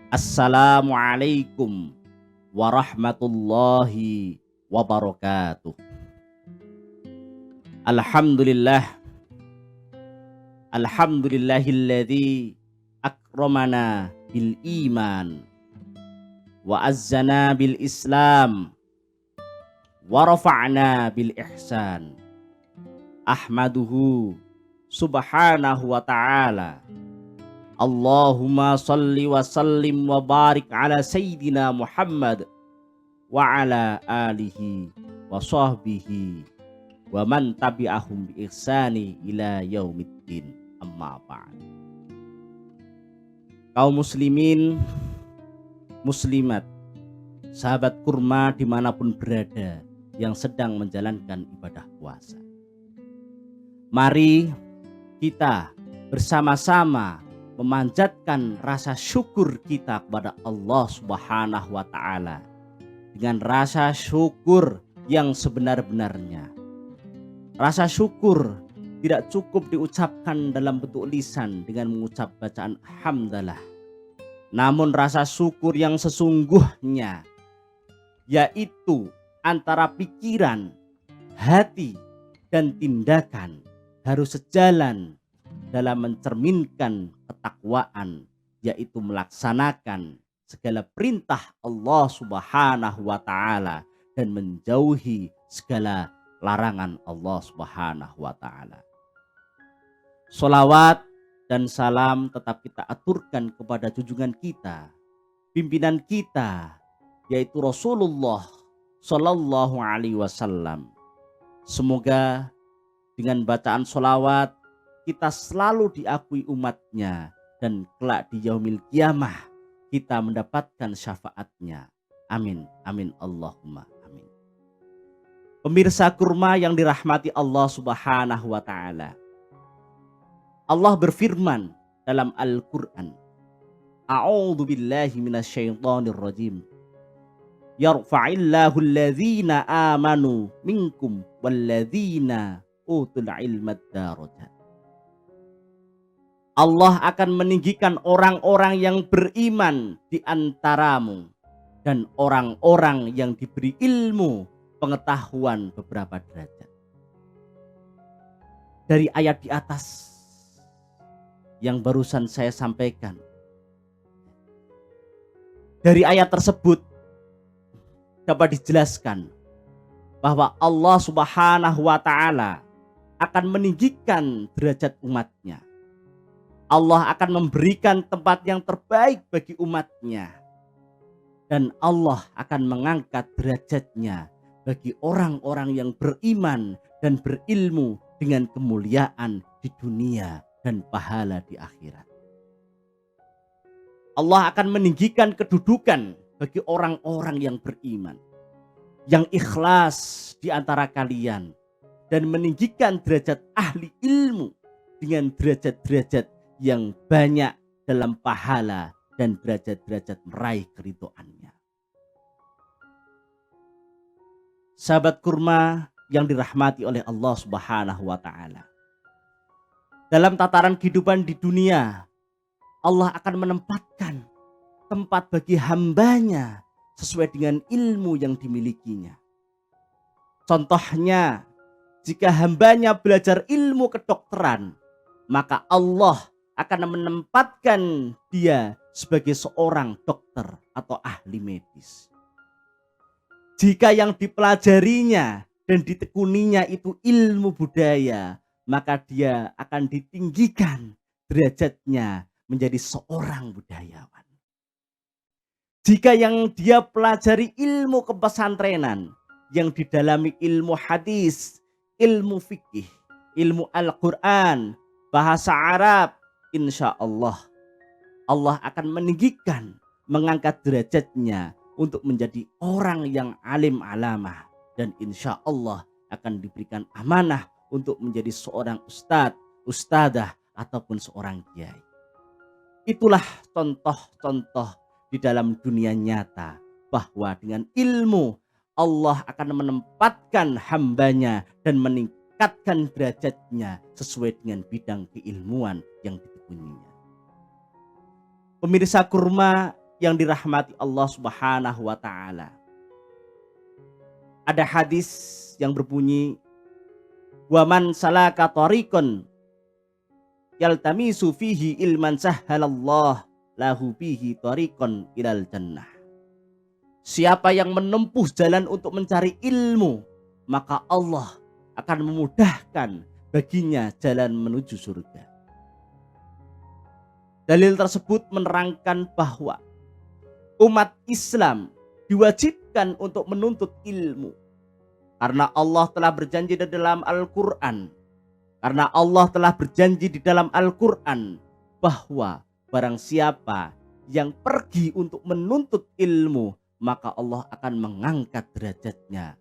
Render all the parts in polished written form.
Assalamualaikum warahmatullahi wabarakatuh. Alhamdulillah, alhamdulillahilladzi akramana bil iman wa azzana bil islam wa rafa'na bil ihsan. Ahmaduhu subhanahu wa ta'ala. Allahumma salli wa sallim wa barik ala sayyidina Muhammad wa ala alihi wa sahbihi wa man tabi'ahum bi ihsani ila yaumiddin. Amma ba'd. Kaum muslimin, muslimat, sahabat kurma dimanapun berada yang sedang menjalankan ibadah puasa, mari kita bersama-sama memanjatkan rasa syukur kita kepada Allah Subhanahu wa ta'ala dengan rasa syukur yang sebenar-benarnya. Rasa syukur tidak cukup diucapkan dalam bentuk lisan dengan mengucap bacaan hamdalah. Namun rasa syukur yang sesungguhnya yaitu antara pikiran, hati, dan tindakan harus sejalan dalam mencerminkan ketakwaan, yaitu melaksanakan segala perintah Allah Subhanahu wa ta'ala dan menjauhi segala larangan Allah Subhanahu wa ta'ala. Sholawat dan salam tetap kita aturkan kepada junjungan kita, pimpinan kita, yaitu Rasulullah Sallallahu Alaihi Wasallam. Semoga dengan bacaan sholawat kita selalu diakui umatnya dan kelak di yaumil kiamah kita mendapatkan syafaatnya. Amin, amin, Allahumma amin. Pemirsa kurma yang dirahmati Allah Subhanahu wa ta'ala, Allah berfirman dalam Al-Quran, A'udzu billahi minasyaitonir rajim. Yarfa'illahu alladzina amanu minkum walladzina utul ilma darajat. Allah akan meninggikan orang-orang yang beriman di antaramu dan orang-orang yang diberi ilmu pengetahuan beberapa derajat. Dari ayat di atas yang barusan saya sampaikan, dari ayat tersebut dapat dijelaskan bahwa Allah Subhanahu wa ta'ala akan meninggikan derajat umatnya. Allah akan memberikan tempat yang terbaik bagi umatnya. Dan Allah akan mengangkat derajatnya bagi orang-orang yang beriman dan berilmu dengan kemuliaan di dunia dan pahala di akhirat. Allah akan meninggikan kedudukan bagi orang-orang yang beriman, yang ikhlas di antara kalian, dan meninggikan derajat ahli ilmu dengan derajat-derajat yang banyak dalam pahala dan derajat-derajat meraih keridhoannya. Sahabat kurma yang dirahmati oleh Allah Subhanahu wa ta'ala, dalam tataran kehidupan di dunia, Allah akan menempatkan tempat bagi hambanya sesuai dengan ilmu yang dimilikinya. Contohnya, jika hambanya belajar ilmu kedokteran, maka Allah akan menempatkan dia sebagai seorang dokter atau ahli medis. Jika yang dipelajarinya dan ditekuninya itu ilmu budaya, maka dia akan ditinggikan derajatnya menjadi seorang budayawan. Jika yang dia pelajari ilmu kepesantrenan, yang didalami ilmu hadis, ilmu fikih, ilmu Al-Quran, bahasa Arab, insya Allah akan meninggikan, mengangkat derajatnya untuk menjadi orang yang alim alamah, dan insya Allah akan diberikan amanah untuk menjadi seorang ustadz, ustadzah, ataupun seorang kiai. Itulah contoh-contoh di dalam dunia nyata bahwa dengan ilmu Allah akan menempatkan hambanya dan meningkatkan derajatnya sesuai dengan bidang keilmuan yang ditekuninya. Pemirsa kurma yang dirahmati Allah Subhanahu wa taala. Ada hadis yang berbunyi, "Wa man salaka tariqan yaltamisu fihi ilman sahhalallahu lahu bihi tariqan ilal jannah." Siapa yang menempuh jalan untuk mencari ilmu, maka Allah akan memudahkan baginya jalan menuju surga. Dalil tersebut menerangkan bahwa umat Islam diwajibkan untuk menuntut ilmu. Karena Allah telah berjanji di dalam Al-Quran. Karena Allah telah berjanji di dalam Al-Quran bahwa barang siapa yang pergi untuk menuntut ilmu, maka Allah akan mengangkat derajatnya.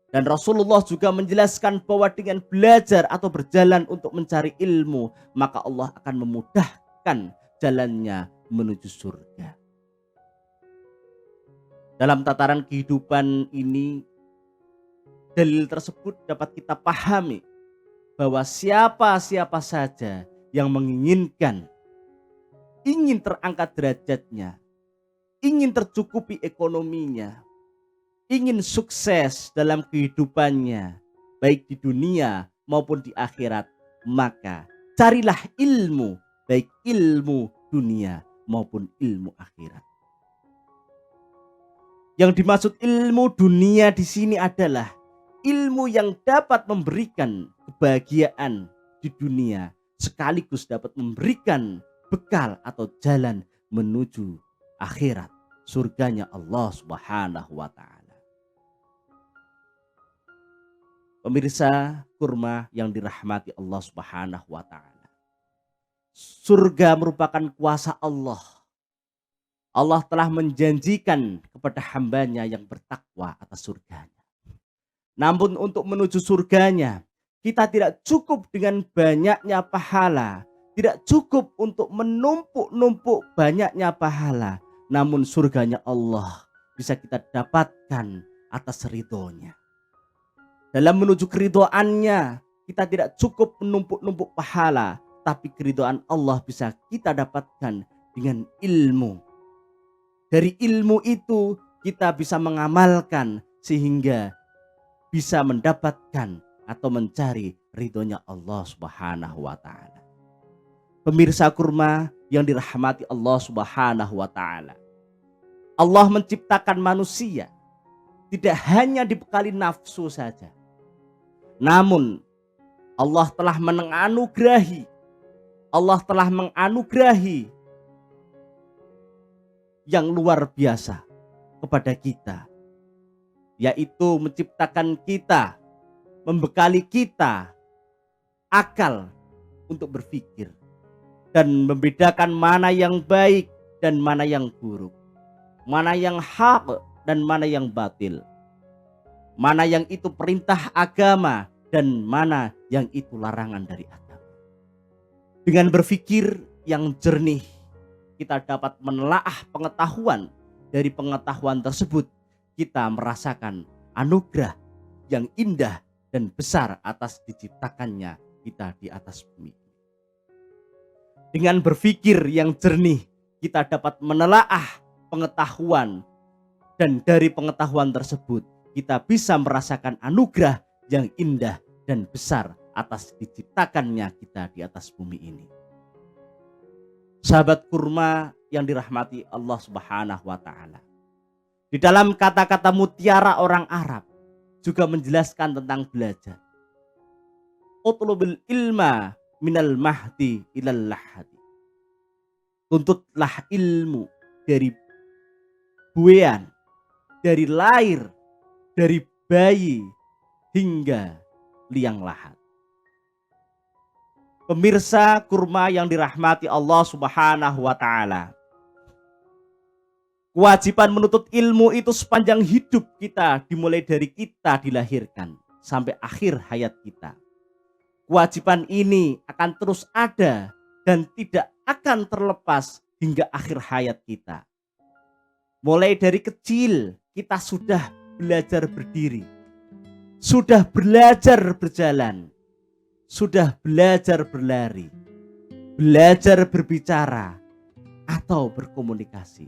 Dan Rasulullah juga menjelaskan bahwa dengan belajar atau berjalan untuk mencari ilmu, maka Allah akan memudahkan jalannya menuju surga. Dalam tataran kehidupan ini, dalil tersebut dapat kita pahami bahwa siapa-siapa saja yang menginginkan, ingin terangkat derajatnya, ingin tercukupi ekonominya, ingin sukses dalam kehidupannya, baik di dunia maupun di akhirat, maka carilah ilmu, baik ilmu dunia maupun ilmu akhirat. Yang dimaksud ilmu dunia di sini adalah ilmu yang dapat memberikan kebahagiaan di dunia, sekaligus dapat memberikan bekal atau jalan menuju akhirat, surganya Allah Subhanahu wa taala. Pemirsa kurma yang dirahmati Allah Subhanahu wa taala. Surga merupakan kuasa Allah. Allah telah menjanjikan kepada hambanya yang bertakwa atas surganya. Namun untuk menuju surganya, kita tidak cukup dengan banyaknya pahala. Tidak cukup untuk menumpuk-numpuk banyaknya pahala. Namun surganya Allah bisa kita dapatkan atas ridhonya. Dalam menuju keridhoannya, kita tidak cukup menumpuk-numpuk pahala. Tapi keridhaan Allah bisa kita dapatkan dengan ilmu. Dari ilmu itu kita bisa mengamalkan sehingga bisa mendapatkan atau mencari ridhonya Allah Subhanahu wa taala. Pemirsa kurma yang dirahmati Allah Subhanahu wa taala. Allah menciptakan manusia tidak hanya dibekali nafsu saja. Namun Allah telah menganugerahi yang luar biasa kepada kita, yaitu menciptakan kita, membekali kita akal untuk berpikir dan membedakan mana yang baik dan mana yang buruk, mana yang hak dan mana yang batil, mana yang itu perintah agama dan mana yang itu larangan dari agama. Dengan berpikir yang jernih, kita dapat menelaah pengetahuan. Dari pengetahuan tersebut kita merasakan anugerah yang indah dan besar atas diciptakannya kita di atas bumi. Dengan berpikir yang jernih kita dapat menelaah pengetahuan, dan dari pengetahuan tersebut kita bisa merasakan anugerah yang indah dan besar atas diciptakannya kita di atas bumi ini. Sahabat kurma yang dirahmati Allah Subhanahu wa taala. Di dalam kata-kata mutiara orang Arab juga menjelaskan tentang belajar. Utlubul ilma minal mahdi ilal lahadi. Tuntutlah ilmu dari buean, dari lahir, dari bayi hingga liang lahat. Pemirsa kurma yang dirahmati Allah Subhanahu wa taala. Kewajiban menuntut ilmu itu sepanjang hidup kita, dimulai dari kita dilahirkan sampai akhir hayat kita. Kewajiban ini akan terus ada dan tidak akan terlepas hingga akhir hayat kita. Mulai dari kecil kita sudah belajar berdiri, sudah belajar berjalan, sudah belajar berlari, belajar berbicara atau berkomunikasi.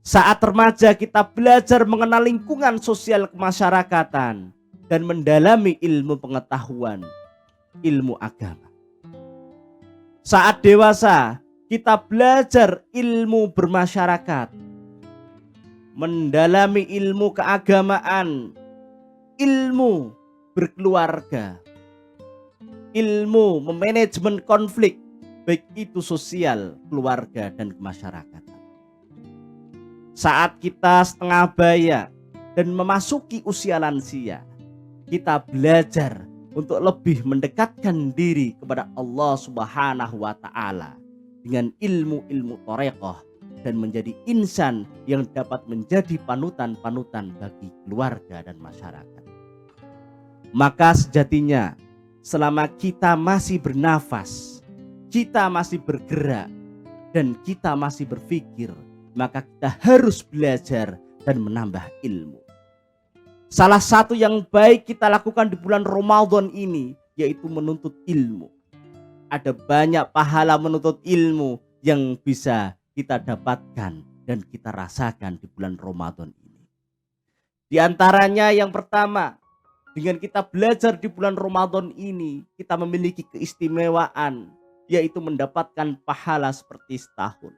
Saat remaja kita belajar mengenal lingkungan sosial kemasyarakatan dan mendalami ilmu pengetahuan, ilmu agama. Saat dewasa kita belajar ilmu bermasyarakat, mendalami ilmu keagamaan, ilmu berkeluarga, ilmu memanajemen konflik, baik itu sosial, keluarga, dan kemasyarakatan. Saat kita setengah baya dan memasuki usia lansia, kita belajar untuk lebih mendekatkan diri kepada Allah Subhanahu wa Ta'ala dengan ilmu-ilmu thariqah dan menjadi insan yang dapat menjadi panutan-panutan bagi keluarga dan masyarakat. Maka sejatinya selama kita masih bernafas, kita masih bergerak, dan kita masih berpikir, maka kita harus belajar dan menambah ilmu. Salah satu yang baik kita lakukan di bulan Ramadan ini yaitu menuntut ilmu. Ada banyak pahala menuntut ilmu yang bisa kita dapatkan dan kita rasakan di bulan Ramadan ini. Di antaranya yang pertama, dengan kita belajar di bulan Ramadan ini, kita memiliki keistimewaan yaitu mendapatkan pahala seperti setahun.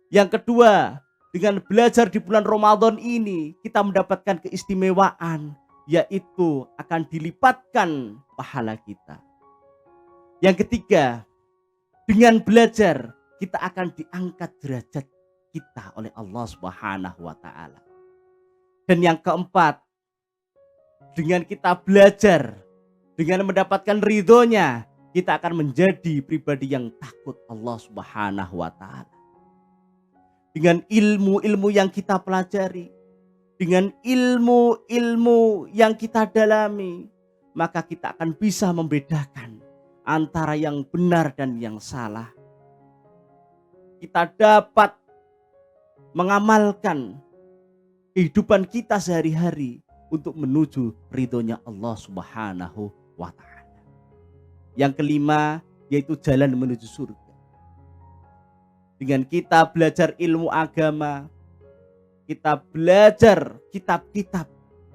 Yang kedua, dengan belajar di bulan Ramadan ini, kita mendapatkan keistimewaan, yaitu akan dilipatkan pahala kita. Yang ketiga, dengan belajar, kita akan diangkat derajat kita oleh Allah Subhanahu wa Ta'ala. Dan yang keempat, dengan kita belajar, dengan mendapatkan ridhonya, kita akan menjadi pribadi yang takut Allah Subhanahu wa Ta'ala. Dengan ilmu-ilmu yang kita pelajari, dengan ilmu-ilmu yang kita dalami, maka kita akan bisa membedakan antara yang benar dan yang salah. Kita dapat mengamalkan kehidupan kita sehari-hari untuk menuju ridhonya Allah Subhanahu wa Ta'ala. Yang kelima, yaitu jalan menuju surga. Dengan kita belajar ilmu agama, kita belajar kitab-kitab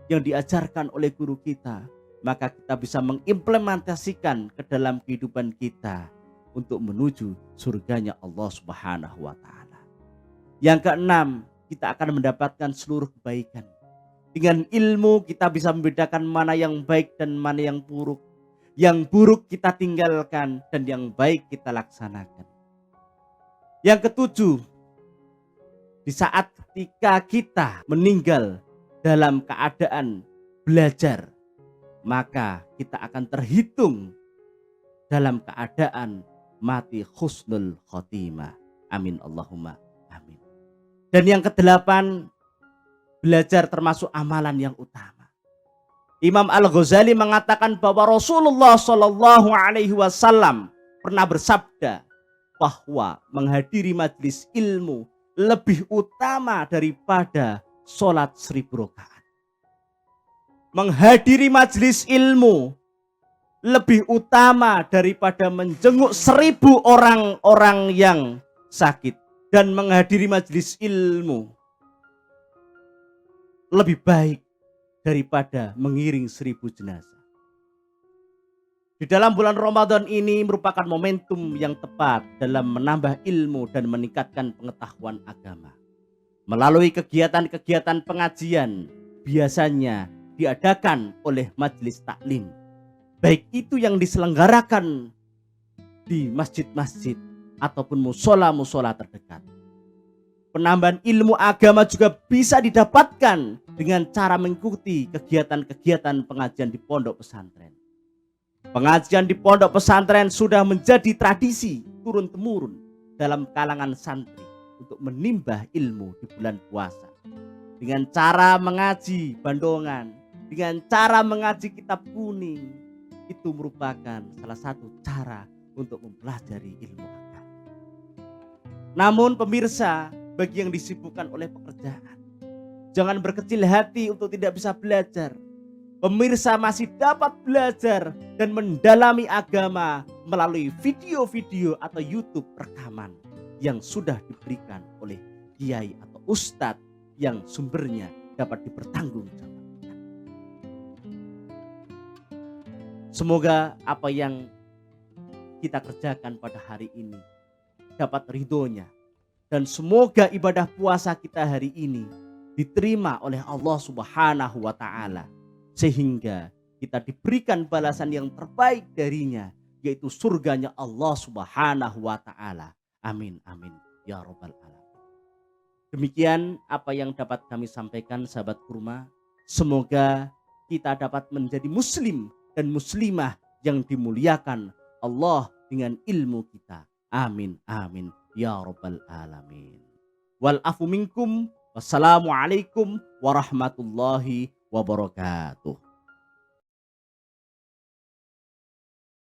yang diajarkan oleh guru kita, maka kita bisa mengimplementasikan ke dalam kehidupan kita untuk menuju surganya Allah Subhanahu wa Ta'ala. Yang keenam, kita akan mendapatkan seluruh kebaikan. Dengan ilmu kita bisa membedakan mana yang baik dan mana yang buruk. Yang buruk kita tinggalkan dan yang baik kita laksanakan. Yang ketujuh, di saat ketika kita meninggal dalam keadaan belajar, maka kita akan terhitung dalam keadaan mati husnul khotimah. Amin Allahumma amin. Dan yang kedelapan, belajar termasuk amalan yang utama. Imam Al-Ghazali mengatakan bahwa Rasulullah Shallallahu Alaihi Wasallam pernah bersabda bahwa menghadiri majelis ilmu lebih utama daripada sholat 1000 rakaat. Menghadiri majelis ilmu lebih utama daripada menjenguk 1000 orang-orang yang sakit. Dan menghadiri majelis ilmu lebih baik daripada mengiring 1000 jenazah. Di dalam bulan Ramadan ini merupakan momentum yang tepat dalam menambah ilmu dan meningkatkan pengetahuan agama. Melalui kegiatan-kegiatan pengajian biasanya diadakan oleh majelis taklim. Baik itu yang diselenggarakan di masjid-masjid ataupun musola-musola terdekat. Penambahan ilmu agama juga bisa didapatkan dengan cara mengikuti kegiatan-kegiatan pengajian di pondok pesantren. Pengajian di pondok pesantren sudah menjadi tradisi turun-temurun dalam kalangan santri untuk menimba ilmu di bulan puasa. Dengan cara mengaji bandongan, dengan cara mengaji kitab kuning, itu merupakan salah satu cara untuk mempelajari ilmu agama. Namun pemirsa, bagi yang disibukkan oleh pekerjaan, jangan berkecil hati untuk tidak bisa belajar. Pemirsa masih dapat belajar dan mendalami agama melalui video-video atau YouTube rekaman yang sudah diberikan oleh kiai atau ustadz yang sumbernya dapat dipertanggungjawabkan. Semoga apa yang kita kerjakan pada hari ini dapat ridhonya, dan semoga ibadah puasa kita hari ini diterima oleh Allah Subhanahu wa Ta'ala, sehingga kita diberikan balasan yang terbaik darinya, yaitu surganya Allah Subhanahu wa Ta'ala. Amin amin ya rabbal alamin. Demikian apa yang dapat kami sampaikan, sahabat kurma. Semoga kita dapat menjadi muslim dan muslimah yang dimuliakan Allah dengan ilmu kita. Amin amin ya rabbal alamin. Wal afu minkum. Wassalamualaikum warahmatullahi wabarakatuh.